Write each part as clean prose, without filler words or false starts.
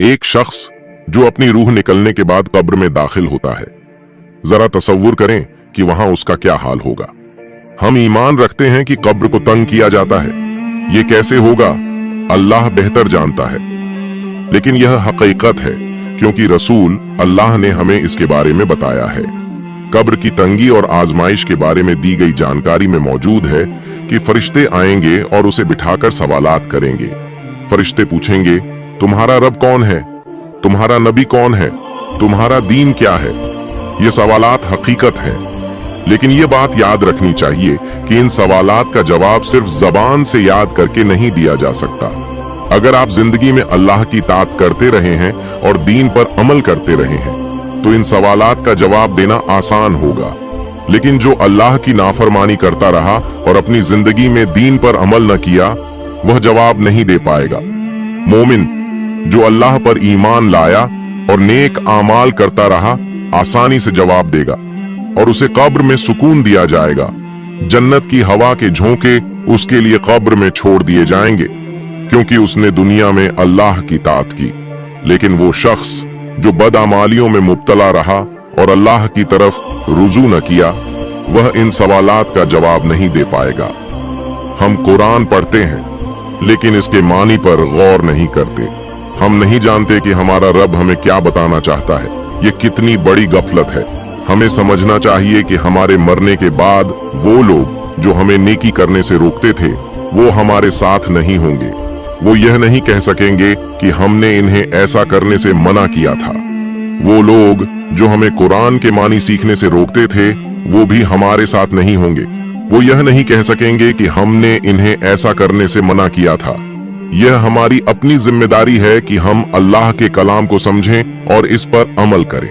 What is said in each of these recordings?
एक शख्स जो अपनी रूह निकलने के बाद कब्र में दाखिल होता है, जरा तसव्वुर करें कि वहां उसका क्या हाल होगा। हम ईमान रखते हैं कि कब्र को तंग किया जाता है। ये कैसे होगा, अल्लाह बेहतर जानता है, लेकिन यह हकीकत है क्योंकि रसूल अल्लाह ने हमें इसके बारे में बताया है। कब्र की तंगी और आजमाइश के बारे में दी गई जानकारी में मौजूद है कि फरिश्ते आएंगे और उसे बिठाकर सवालात करेंगे। फरिश्ते पूछेंगे, तुम्हारा रब कौन है, तुम्हारा नबी कौन है, तुम्हारा दीन क्या है। ये सवालात हकीकत हैं, लेकिन ये बात याद रखनी चाहिए कि इन सवालात का जवाब सिर्फ जबान से याद करके नहीं दिया जा सकता। अगर आप जिंदगी में अल्लाह की ताअत करते रहे हैं और दीन पर अमल करते रहे हैं तो इन सवालात का जवाब देना आसान होगा। लेकिन जो अल्लाह की नाफरमानी करता रहा और अपनी जिंदगी में दीन पर अमल न किया, वह जवाब नहीं दे पाएगा। मोमिन जो अल्लाह पर ईमान लाया और नेक आमाल करता रहा, आसानी से जवाब देगा और उसे कब्र में सुकून दिया जाएगा। जन्नत की हवा के झोंके उसके लिए कब्र में छोड़ दिए जाएंगे क्योंकि उसने दुनिया में अल्लाह की ताअत की। लेकिन वो शख्स जो बदअमालियों में मुब्तला रहा और अल्लाह की तरफ रुजू न किया, वह इन सवालात का जवाब नहीं दे पाएगा। हम कुरान पढ़ते हैं लेकिन इसके मानी पर गौर नहीं करते। हम नहीं जानते कि हमारा रब हमें क्या बताना चाहता है। ये कितनी बड़ी गफलत है। हमें समझना चाहिए कि हमारे मरने के बाद वो लोग जो हमें नेकी करने से रोकते थे, वो हमारे साथ नहीं होंगे। वो यह नहीं कह सकेंगे कि हमने इन्हें ऐसा करने से मना किया था। वो लोग जो हमें कुरान के मानी सीखने से रोकते थे, वो भी हमारे साथ नहीं होंगे। वो यह नहीं कह सकेंगे कि हमने इन्हें ऐसा करने से मना किया था। यह हमारी अपनी जिम्मेदारी है कि हम अल्लाह के कलाम को समझें और इस पर अमल करें।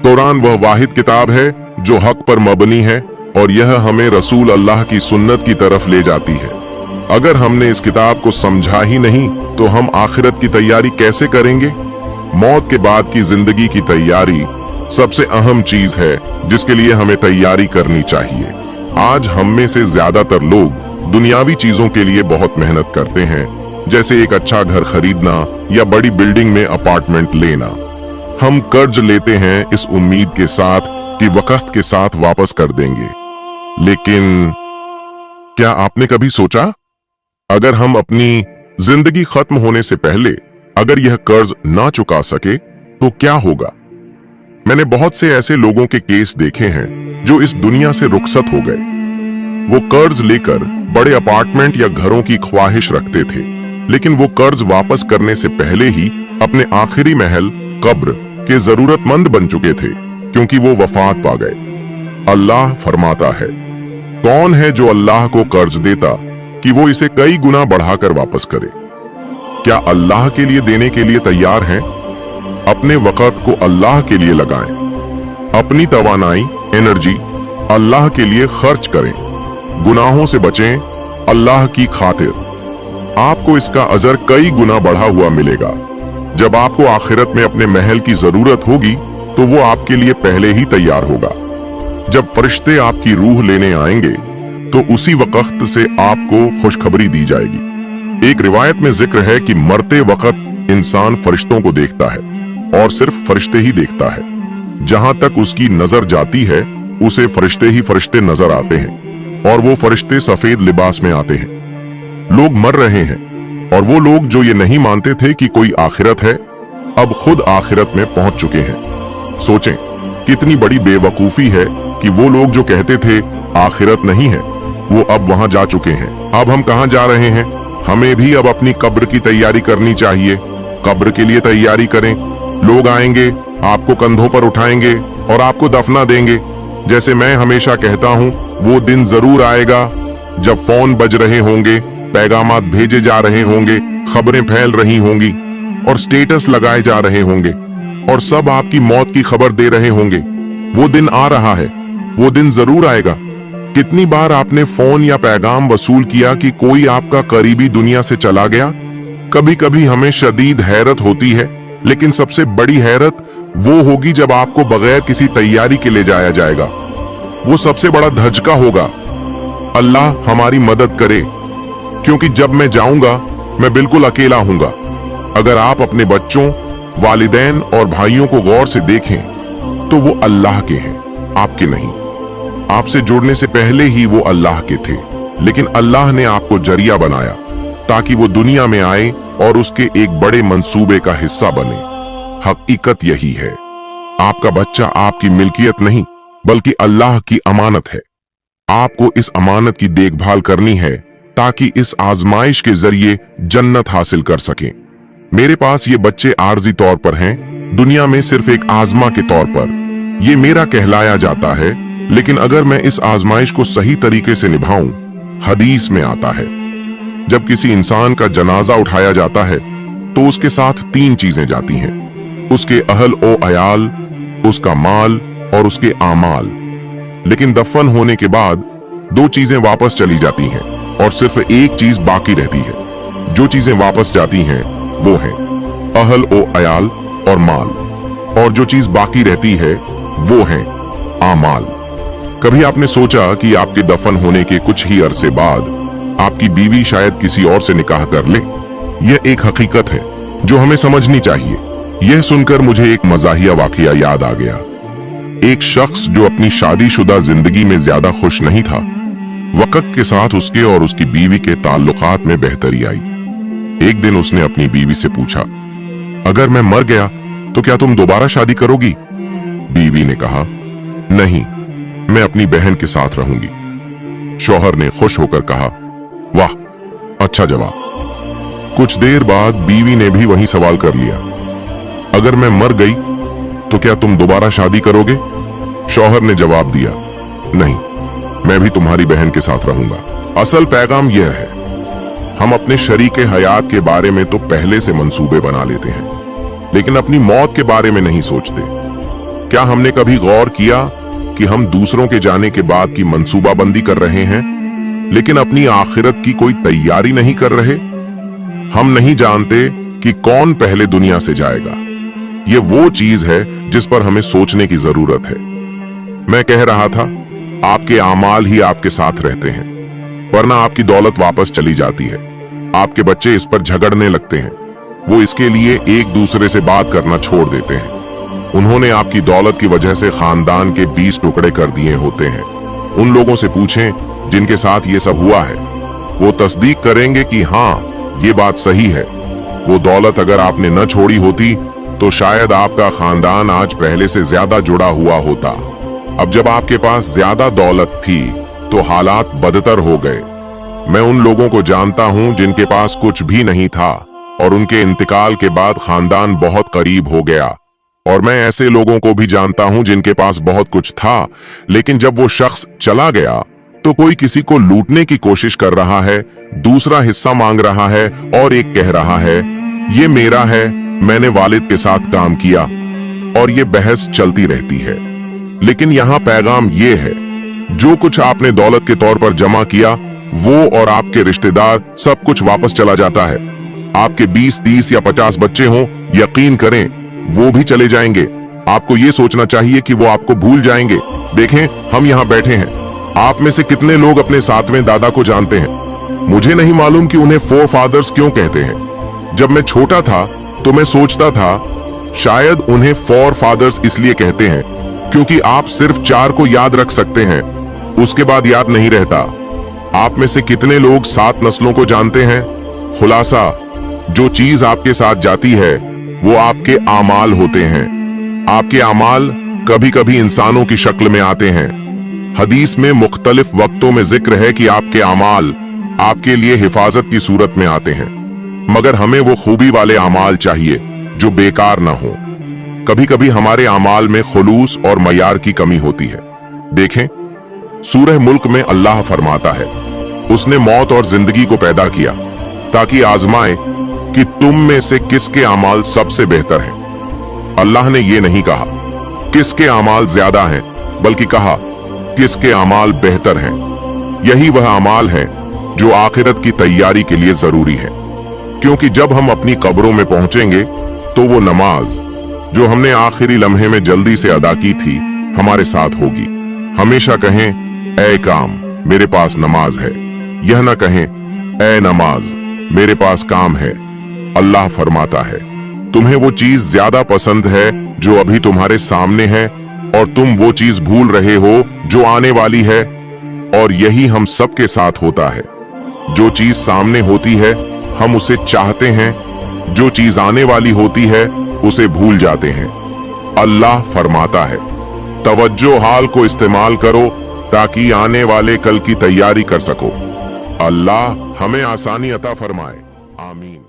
कुरान वह वाहिद किताब है जो हक पर मबनी है और यह हमें रसूल अल्लाह की सुन्नत की तरफ ले जाती है। अगर हमने इस किताब को समझा ही नहीं तो हम आखिरत की तैयारी कैसे करेंगे। मौत के बाद की जिंदगी की तैयारी सबसे अहम चीज है जिसके लिए हमें तैयारी करनी चाहिए। आज हम में से ज्यादातर लोग दुनियावी चीजों के लिए बहुत मेहनत करते हैं, जैसे एक अच्छा घर खरीदना या बड़ी बिल्डिंग में अपार्टमेंट लेना। हम कर्ज लेते हैं इस उम्मीद के साथ कि वक्त के साथ वापस कर देंगे। लेकिन क्या आपने कभी सोचा, अगर हम अपनी जिंदगी खत्म होने से पहले अगर यह कर्ज ना चुका सके तो क्या होगा। मैंने बहुत से ऐसे लोगों के केस देखे हैं जो इस दुनिया से रुखसत हो गए। वो कर्ज लेकर बड़े अपार्टमेंट या घरों की ख्वाहिश रखते थे, लेकिन वो कर्ज वापस करने से पहले ही अपने आखिरी महल कब्र के जरूरतमंद बन चुके थे क्योंकि वो वफात पा गए। अल्लाह फरमाता है, कौन है जो अल्लाह को कर्ज देता कि वो इसे कई गुना बढ़ाकर वापस करे। क्या अल्लाह के लिए देने के लिए तैयार हैं? अपने वक़्त को अल्लाह के लिए लगाएं। अपनी तवानाई, एनर्जी अल्लाह के लिए खर्च करें। गुनाहों से बचें अल्लाह की खातिर। आपको इसका अजर कई गुना बढ़ा हुआ मिलेगा। जब आपको आखिरत में अपने महल की जरूरत होगी तो वो आपके लिए पहले ही तैयार होगा। जब फरिश्ते आपकी रूह लेने आएंगे तो उसी वक्त से आपको खुशखबरी दी जाएगी। एक रिवायत में जिक्र है कि मरते वक्त इंसान फरिश्तों को देखता है और सिर्फ फरिश्ते ही देखता है। जहां तक उसकी नजर जाती है उसे फरिश्ते ही फरिश्ते नजर आते हैं और वो फरिश्ते सफेद लिबास में आते हैं। लोग मर रहे हैं और वो लोग जो ये नहीं मानते थे कि कोई आखिरत है, अब खुद आखिरत में पहुंच चुके हैं। सोचें कितनी बड़ी बेवकूफी है कि वो लोग जो कहते थे आखिरत नहीं है, वो अब वहां जा चुके हैं। अब हम कहां जा रहे हैं? हमें भी अब अपनी कब्र की तैयारी करनी चाहिए। कब्र के लिए तैयारी करें। लोग आएंगे, आपको कंधों पर उठाएंगे और आपको दफना देंगे। जैसे मैं हमेशा कहता हूं, वो दिन जरूर आएगा जब फोन बज रहे होंगे, पैगामात भेजे जा रहे होंगे, खबरें फैल रही होंगी और स्टेटस लगाए जा रहे होंगे और सब आपकी मौत की खबर दे रहे होंगे। वो दिन आ रहा है, वो दिन जरूर आएगा। कितनी बार आपने फोन या पैगाम वसूल किया कि कोई आपका करीबी दुनिया से चला गया। कभी कभी हमें शदीद हैरत होती है, लेकिन सबसे बड़ी हैरत वो होगी जब आपको बगैर किसी तैयारी के ले जाया जाएगा। वो सबसे बड़ा धचका होगा। अल्लाह हमारी मदद करे, क्योंकि जब मैं जाऊंगा मैं बिल्कुल अकेला हूंगा। अगर आप अपने बच्चों, वालिदैन और भाइयों को गौर से देखें तो वो अल्लाह के हैं, आपके नहीं। आपसे जुड़ने से पहले ही वो अल्लाह के थे, लेकिन अल्लाह ने आपको जरिया बनाया ताकि वो दुनिया में आए और उसके एक बड़े मंसूबे का हिस्सा बने। हकीकत यही है, आपका बच्चा आपकी मिल्कियत नहीं बल्कि अल्लाह की अमानत है। आपको इस अमानत की देखभाल करनी है ताकि इस आजमाइश के जरिए जन्नत हासिल कर सकें। मेरे पास ये बच्चे आर्जी तौर पर हैं, दुनिया में सिर्फ एक आजमा के तौर पर। ये मेरा कहलाया जाता है, लेकिन अगर मैं इस आजमाइश को सही तरीके से निभाऊं, हदीस में आता है जब किसी इंसान का जनाजा उठाया जाता है तो उसके साथ 3 चीजें जाती हैं, उसके अहल ओ अयाल, उसका माल और उसके आमाल। लेकिन दफन होने के बाद 2 चीजें वापस चली जाती हैं और सिर्फ एक चीज बाकी रहती है। जो चीजें वापस जाती हैं वो है अहल ओ अयाल और माल, और जो चीज बाकी रहती है वो है आमाल। कभी आपने सोचा कि आपके दफन होने के कुछ ही अरसे बाद आपकी बीवी शायद किसी और से निकाह कर ले? यह एक हकीकत है जो हमें समझनी चाहिए। यह सुनकर मुझे एक मजाहिया वाकया याद आ गया। एक शख्स जो अपनी शादीशुदा जिंदगी में ज्यादा खुश नहीं था, वक्त के साथ उसके और उसकी बीवी के ताल्लुकात में बेहतरी आई। एक दिन उसने अपनी बीवी से पूछा, अगर मैं मर गया तो क्या तुम दोबारा शादी करोगी? बीवी ने कहा, नहीं, मैं अपनी बहन के साथ रहूंगी। शौहर ने खुश होकर कहा, वाह, अच्छा जवाब। कुछ देर बाद बीवी ने भी वही सवाल कर लिया, अगर मैं मर गई तो क्या तुम दोबारा शादी करोगे? शौहर ने जवाब दिया, नहीं, मैं भी तुम्हारी बहन के साथ रहूंगा। असल पैगाम यह है, हम अपने शरीके हयात के बारे में तो पहले से मंसूबे बना लेते हैं, लेकिन अपनी मौत के बारे में नहीं सोचते। क्या हमने कभी गौर किया कि हम दूसरों के जाने के बाद की मंसूबाबंदी कर रहे हैं, लेकिन अपनी आखिरत की कोई तैयारी नहीं कर रहे? हम नहीं जानते कि कौन पहले दुनिया से जाएगा। ये वो चीज है जिस पर हमें सोचने की जरूरत है। मैं कह रहा था, आपके आमाल ही आपके साथ रहते हैं, वरना आपकी दौलत वापस चली जाती है। आपके बच्चे इस पर झगड़ने लगते हैं, वो इसके लिए एक दूसरे से बात करना छोड़ देते हैं। उन्होंने आपकी दौलत की वजह से खानदान के 20 टुकड़े कर दिए होते हैं। उन लोगों से पूछें जिनके साथ ये सब हुआ है, वो तस्दीक करेंगे कि हाँ, ये बात सही है। वो दौलत अगर आपने न छोड़ी होती तो शायद आपका खानदान आज पहले से ज्यादा जुड़ा हुआ होता। अब जब आपके पास ज्यादा दौलत थी तो हालात बदतर हो गए। मैं उन लोगों को जानता हूं जिनके पास कुछ भी नहीं था और उनके इंतकाल के बाद खानदान बहुत करीब हो गया, और मैं ऐसे लोगों को भी जानता हूं जिनके पास बहुत कुछ था, लेकिन जब वो शख्स चला गया तो कोई किसी को लूटने की कोशिश कर रहा है, दूसरा हिस्सा मांग रहा है और एक कह रहा है ये मेरा है, मैंने वालिद के साथ काम किया, और ये बहस चलती रहती है। लेकिन यहाँ पैगाम ये है, जो कुछ आपने दौलत के तौर पर जमा किया वो और आपके रिश्तेदार सब कुछ वापस चला जाता है। आपके 20, 30 या 50 बच्चे हों, यकीन करें वो भी चले जाएंगे। आपको ये सोचना चाहिए कि वो आपको भूल जाएंगे। देखें, हम यहाँ बैठे हैं, आप में से कितने लोग अपने 7वें दादा को जानते हैं? मुझे नहीं मालूम कि उन्हें 4 फादर्स क्यों कहते हैं। जब मैं छोटा था तो मैं सोचता था शायद उन्हें 4 फादर्स इसलिए कहते हैं क्योंकि आप सिर्फ 4 को याद रख सकते हैं, उसके बाद याद नहीं रहता। आप में से कितने लोग 7 नस्लों को जानते हैं? खुलासा, जो चीज आपके साथ जाती है वो आपके आमाल होते हैं। आपके आमाल कभी कभी इंसानों की शक्ल में आते हैं। हदीस में मुख्तलिफ वक्तों में जिक्र है कि आपके आमाल आपके लिए हिफाजत की सूरत में आते हैं, मगर हमें वो खूबी वाले आमाल चाहिए जो बेकार ना हो। कभी कभी हमारे आमाल में खुलूस और मयार की कमी होती है। देखें, सूरह मुल्क में अल्लाह फरमाता है, उसने मौत और जिंदगी को पैदा किया ताकि आजमाए कि तुम में से किसके आमाल सबसे बेहतर हैं। अल्लाह ने ये नहीं कहा किसके आमाल ज्यादा हैं, बल्कि कहा किसके आमाल बेहतर हैं। यही वह आमाल है जो आखिरत की तैयारी के लिए जरूरी है, क्योंकि जब हम अपनी कब्रों में पहुंचेंगे तो वो नमाज जो हमने आखिरी लम्हे में जल्दी से अदा की थी हमारे साथ होगी। हमेशा कहें, ऐ काम, मेरे पास नमाज है, यह न कहें ऐ नमाज, मेरे पास काम है। अल्लाह फरमाता है, तुम्हें वो चीज ज्यादा पसंद है जो अभी तुम्हारे सामने है, और तुम वो चीज भूल रहे हो जो आने वाली है। और यही हम सबके साथ होता है। जो चीज सामने होती है हम उसे चाहते हैं, जो चीज आने वाली होती है उसे भूल जाते हैं। अल्लाह फरमाता है, तवज्जो हाल को इस्तेमाल करो ताकि आने वाले कल की तैयारी कर सको। अल्लाह हमें आसानी अता फरमाए। आमीन।